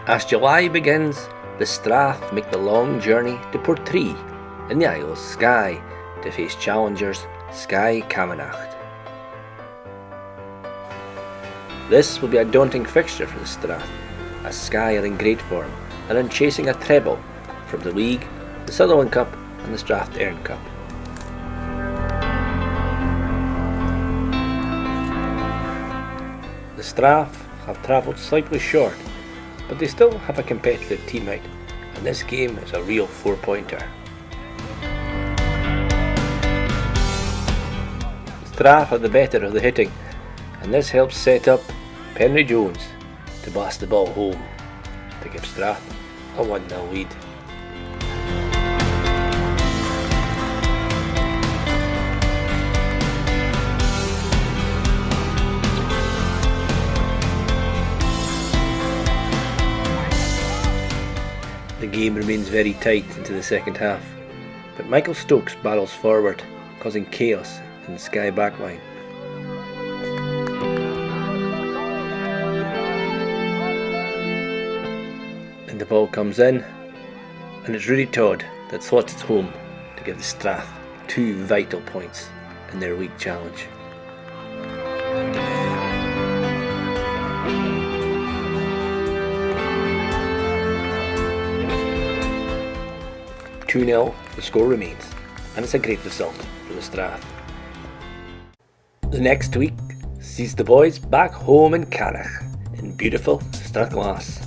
As July begins, the Strath make the long journey to Portree in the Isle of Skye to face challengers Skye Camanachd. This will be a daunting fixture for the Strath, as Skye are in great form and are chasing a treble from the League, the Sutherland Cup and the StrathStrong Cup. The Strath have travelled slightly short, but they still have a competitive team out, and this game is a real 4-pointer. Strath are the better of the hitting, and this helps set up Penry Jones to blast the ball home to give Strath a 1-0 lead. The game remains very tight into the second half, but Michael Stokes barrels forward, causing chaos in the Skye backline. And the ball comes in, and it's Rudy Todd that slots it home to give the Strath 2 vital points in their league challenge. "2-0, the score remains, and it's a great result for the Strath. The next week sees the boys back home in Canach, in beautiful Strathglass.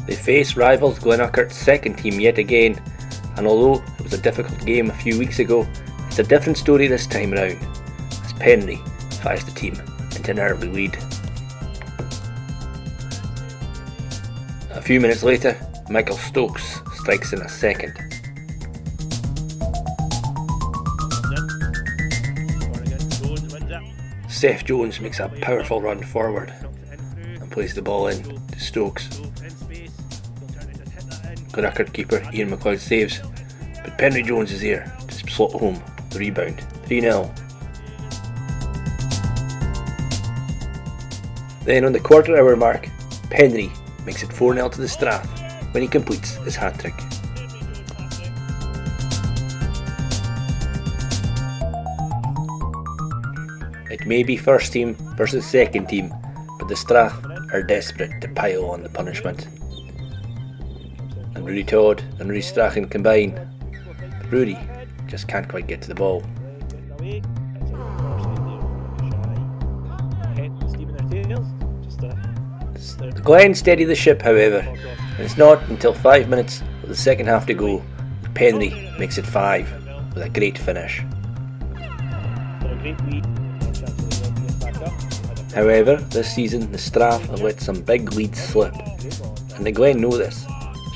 They face rivals Glenurquhart's second team yet again, and although it was a difficult game a few weeks ago, it's a different story this time round, as Penry fires the team into an early lead. A few minutes later, Michael Stokes strikes in a second. Seth Jones makes a powerful run forward and plays the ball in to Stokes. Glenurquhart keeper Ian McLeod saves, but Penry Jones is here to slot home the rebound. 3-0. Then on the quarter hour mark, Penry makes it 4-0 to the Strath when he completes his hat-trick. It may be first team versus second team, but the Strath are desperate to pile on the punishment. And Rudy Todd and Rudy Strachan combine, but Rudy just can't quite get to the ball. Glen steady the ship, however, and it's not until 5 minutes of the second half to go that Penry makes it 5 with a great finish. However, this season the Strath have let some big leads slip, and the Glen know this,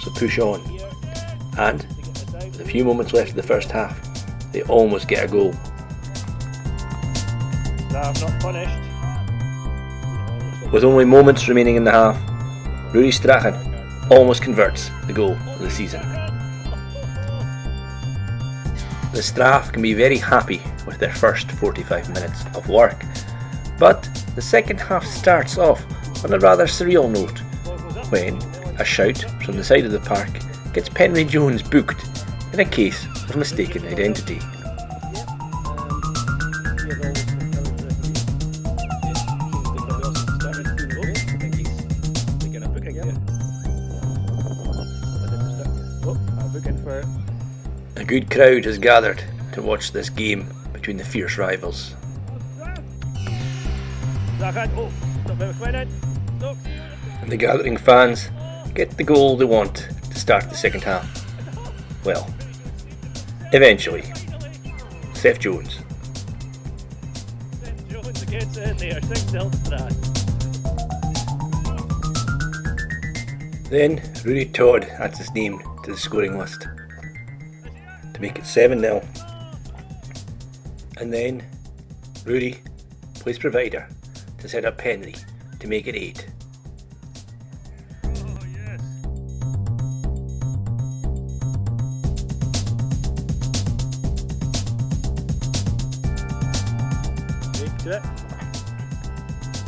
so push on. And, with a few moments left of the first half, they almost get a goal. Not punished. With only moments remaining in the half, Rudy Strachan almost converts the goal of the season. The Strath can be very happy with their first 45 minutes of work, but the second half starts off on a rather surreal note when a shout from the side of the park gets Penry Jones booked in a case of mistaken identity. A good crowd has gathered to watch this game between the fierce rivals. And the gathering fans get the goal they want to start the second half. Well, eventually. Seth Jones. Then Rudy Todd adds his name to the scoring list to make it 7-0. And then Rudy plays provider to set up Penry to make it 8.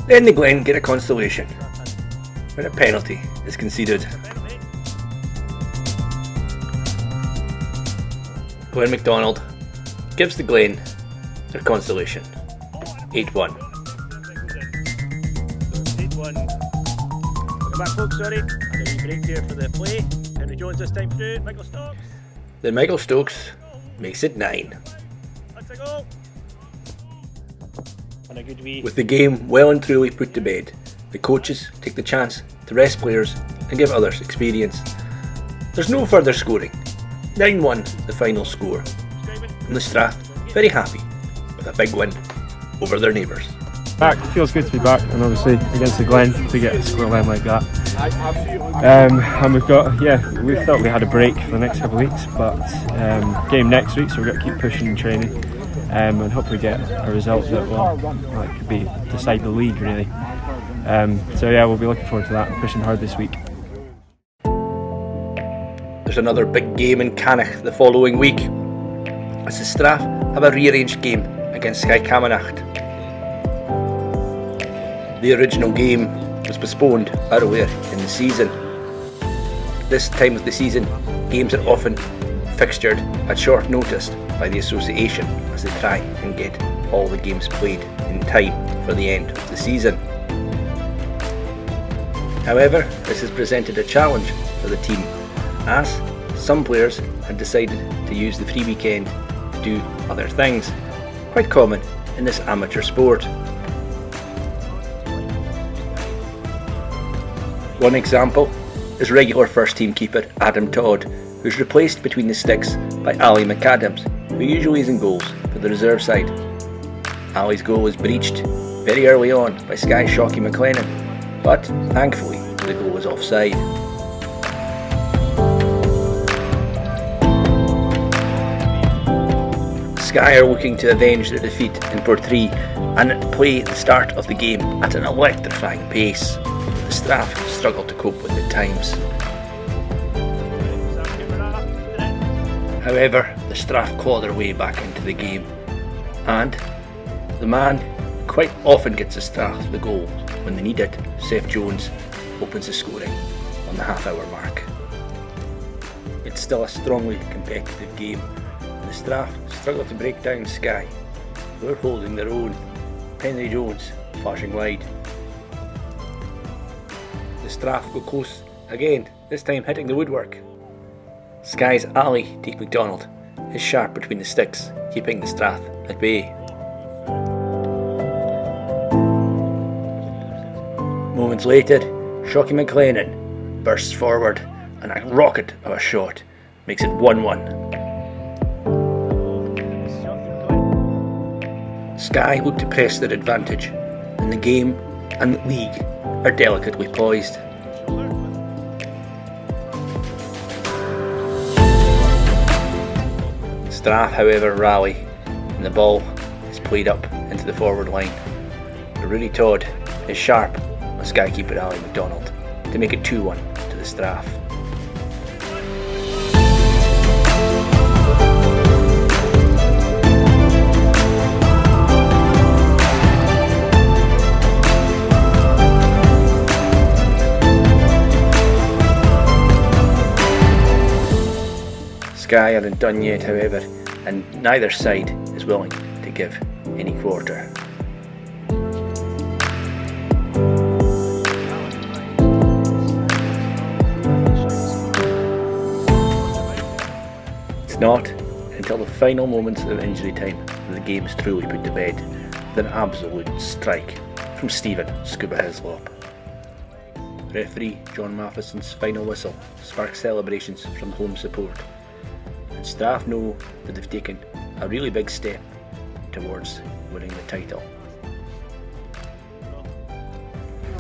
Then the Glen get a consolation when a penalty is conceded. Glen McDonald gives the Glen their consolation, 8-1. 8-1. Welcome back, folks, sorry. Had a wee break there for the play. Henry Jones this time through, Michael Stokes. Then Michael Stokes makes it 9. That's a goal. And a good wee. With the game well and truly put to bed, the coaches take the chance to rest players and give others experience. There's no further scoring. 9-1 the final score. And the Strath very happy with a big win over their neighbours. Back, feels good to be back, and obviously against the Glen to get a scoreline like that. And we've got, we thought we had a break for the next couple of weeks, but game next week, so we've got to keep pushing and training, and hopefully get a result that will could be decide the league really. So we'll be looking forward to that and pushing hard this week. There's another big game in Cannock the following week, as the Strath have a rearranged game against Skye. The original game was postponed earlier in the season. This time of the season, games are often fixtured at short notice by the association as they try and get all the games played in time for the end of the season. However, this has presented a challenge for the team, as some players had decided to use the free weekend to do other things, quite common in this amateur sport. One example is regular first team keeper Adam Todd, who's replaced between the sticks by Ali McAdams, who usually is in goals for the reserve side. Ali's goal was breached very early on by Skye Shocky McLennan, but thankfully the goal was offside. Skye are looking to avenge their defeat in Portree and play the start of the game at an electrifying pace. The Strath struggle to cope with the times. However, the Strath claw their way back into the game, and the man who quite often gets the Strath the goal when they need it, Seth Jones, opens the scoring on the half-hour mark. It's still a strongly competitive game, and the Strath struggle to break down Skye, who are holding their own. Henry Jones flashing wide. The Strath go close again, this time hitting the woodwork. Skye's Ali Deke McDonald is sharp between the sticks, keeping the Strath at bay. Moments later, Shocky McLennan bursts forward and a rocket of a shot makes it 1-1. Skye look to press their advantage, and the game and the league are delicately poised. Strath, however, rally, and the ball is played up into the forward line. Rooney Todd is sharp on Skye keeper Ali McDonald to make it 2-1 to the Strath. Skye aren't done yet, however, and neither side is willing to give any quarter. It's not until the final moments of injury time that the game is truly put to bed with an absolute strike from Stephen Scuba Hislop. Referee John Matheson's final whistle sparks celebrations from home support, and Strath know that they've taken a really big step towards winning the title.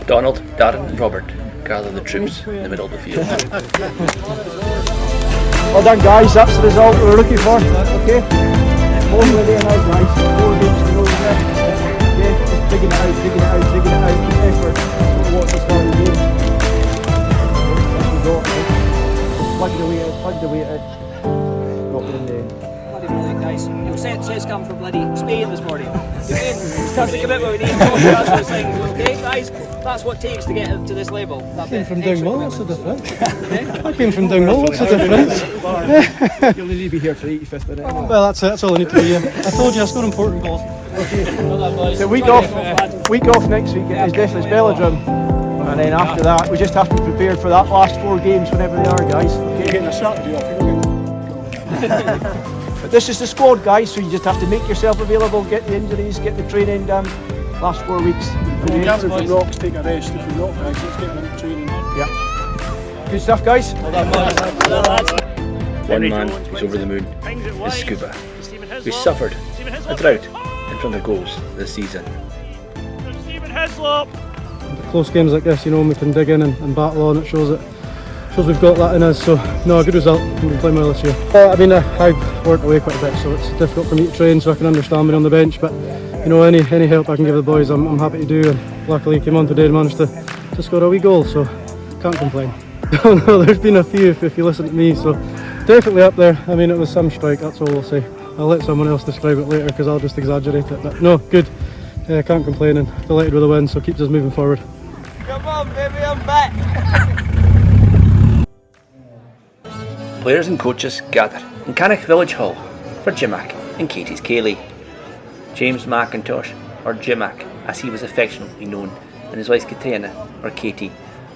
Donald, Darren and Robert gather the troops in the middle of the field. Well done guys, that's the result we were looking for, okay? Home ready now guys, 4 games to go there. Yeah, just digging it out, keep effort. That's what we want to start the game. That's what we got, plugged away at it. Got it in the end. Bloody really nice. You'll says come from bloody Spain this morning. That's the commitment we need. That's what it's like. Okay, guys, that's what it takes to get to this level. I came from Dingwall, what's the difference? I came from Dingwall, what's the difference? You'll need to be here for the 85th minute. Well, that's it, that's all I need to be here. I told you, I scored important goals. The week off next week is definitely Belladrum. And then after that, we just have to be prepared for that last 4 games, whenever they are, guys. Okay? Getting a Saturday off, But this is the squad, guys, so you just have to make yourself available, get the injuries, get the training done. Last 4 weeks. If everything rocks, take a rest. If you rock, guys, let's get them into training. Yeah. Good stuff, guys. One man who's over the moon is Scuba, who suffered a drought in front of goals this season. Close games like this, you know, when we can dig in and battle on, it shows we've got that in us. So, no, a good result. We've been playing well this year. I mean, I've worked away quite a bit, so it's difficult for me to train, so I can understand being on the bench. But you know, any help I can give the boys, I'm happy to do. And luckily, he came on today and managed to score a wee goal, so can't complain. No, there's been a few if you listen to me, so definitely up there. I mean, it was some strike. That's all I'll say. I'll let someone else describe it later because I'll just exaggerate it. But no, good. Can't complain and delighted with the win, so keeps us moving forward. Come on, baby, I'm back. Players and coaches gather in Cannock Village Hall for Jimmac and Katie's Kaylee. James McIntosh, or Jimmac as he was affectionately known, and his wife Katrina, or Katie,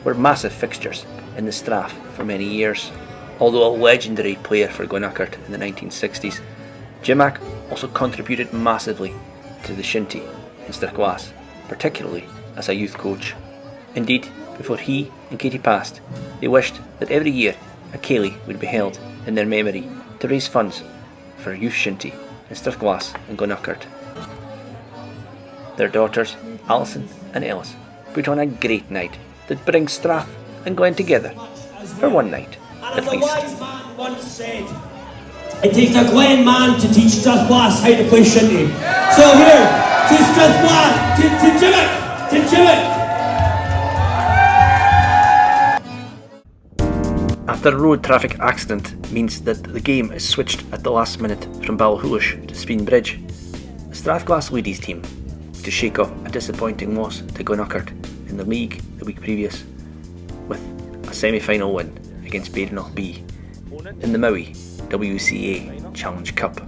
were massive fixtures in the Strath for many years. Although a legendary player for Glenrothes in the 1960s, Jimmac also contributed massively to the Shinty in Strathglass, particularly as a youth coach. Indeed, before he and Katie passed, they wished that every year a Kaylee would be held in their memory to raise funds for a youth Shinty in Strathglass and Glenrothes. Their daughters, Alison and Ellis, put on a great night that brings Strath and Glen together for one night at As a least. wise man once said, it takes a Glen man to teach Strathglass how to play Shinty. So here, to Strathglass, to Jimmac. After a road traffic accident means that the game is switched at the last minute from Ballyhooish to Speen Bridge, the Strathglass ladies team to shake off a disappointing loss to Glenrothes in the league the week previous with a semi-final win against Badenoch B in the Maui WCA Challenge Cup.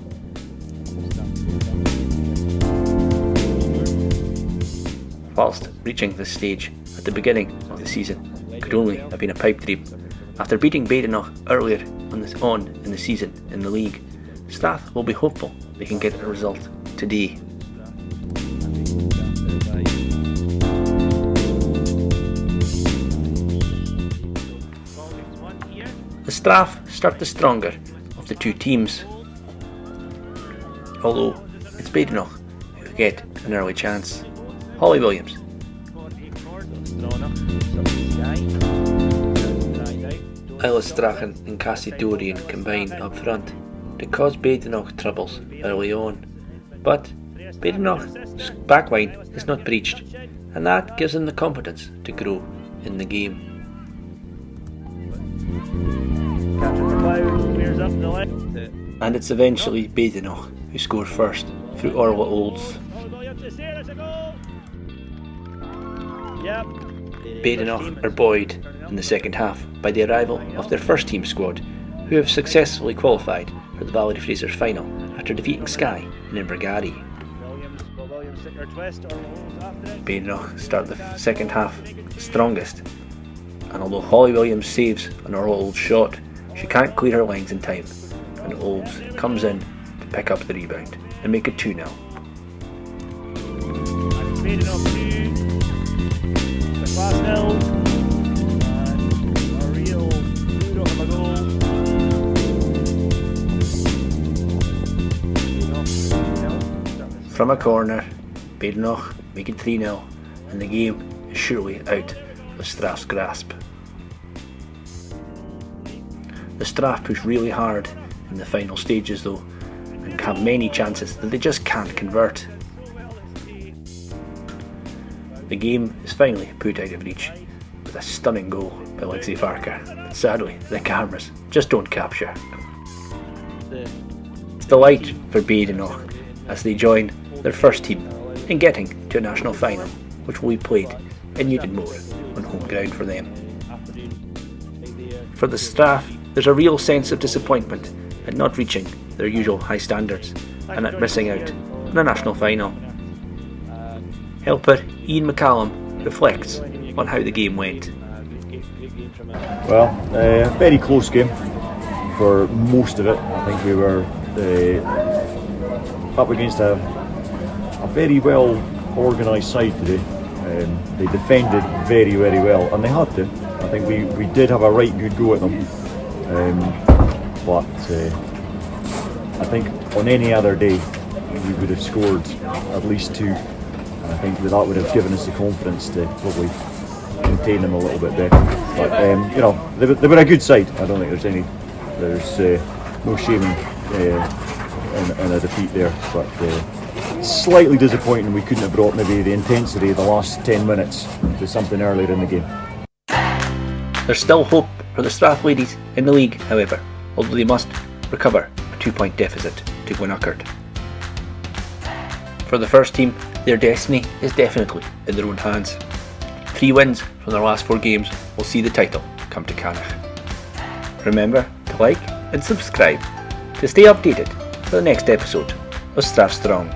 Whilst reaching this stage at the beginning of the season could only have been a pipe dream, after beating Badenoch earlier in the season in the league, Strath will be hopeful they can get a result today. The Strath start the stronger of the two teams, although it's Badenoch who get an early chance. Holly Williams. Isla Strachan and Cassie Dorian combine up front to cause Badenoch troubles early on, but Badenoch's backline is not breached, and that gives them the confidence to grow in the game. And it's eventually Badenoch who score first through Orla Olds. Badenoch are buoyed in the second half by the arrival of their first team squad, who have successfully qualified for the Valerie Fraser final after defeating Skye in Invergarry. Badenoch start the second half strongest, and although Holly Williams saves an Orla Olds shot, she can't clear her lines in time, and Olds comes in to pick up the rebound and make it 2-0. From a corner, Badenoch make it 3-0, and the game is surely out of Strath's grasp. The Strath push really hard in the final stages though, and have many chances that they just can't convert. The game is finally put out of reach with a stunning goal by Lexi Parker. Sadly, the cameras just don't capture. delight for Badenoch as they join their first team in getting to a national final, which will be played in Newtonmore on home ground for them. For the Strath, there's a real sense of disappointment at not reaching their usual high standards and at missing out on a national final. Helper Ian McCallum reflects on how the game went. Well, very close game for most of it. I think we were up against a very well organised side today. They defended very, very well, and they had to. I think we did have a right good go at them. But I think on any other day we would have scored at least 2, and I think that would have given us the confidence to probably contain them a little bit better. But you know, they were a good side. I don't think there's no shaming in a defeat there. But slightly disappointing we couldn't have brought maybe the intensity of the last 10 minutes to something earlier in the game. There's still hope for the Strath ladies in the league, however, although they must recover a 2-point deficit to Glenrothes. For the first team, their destiny is definitely in their own hands. 3 wins from their last 4 games will see the title come to Canach. Remember to like and subscribe to stay updated for the next episode of StrathStrong.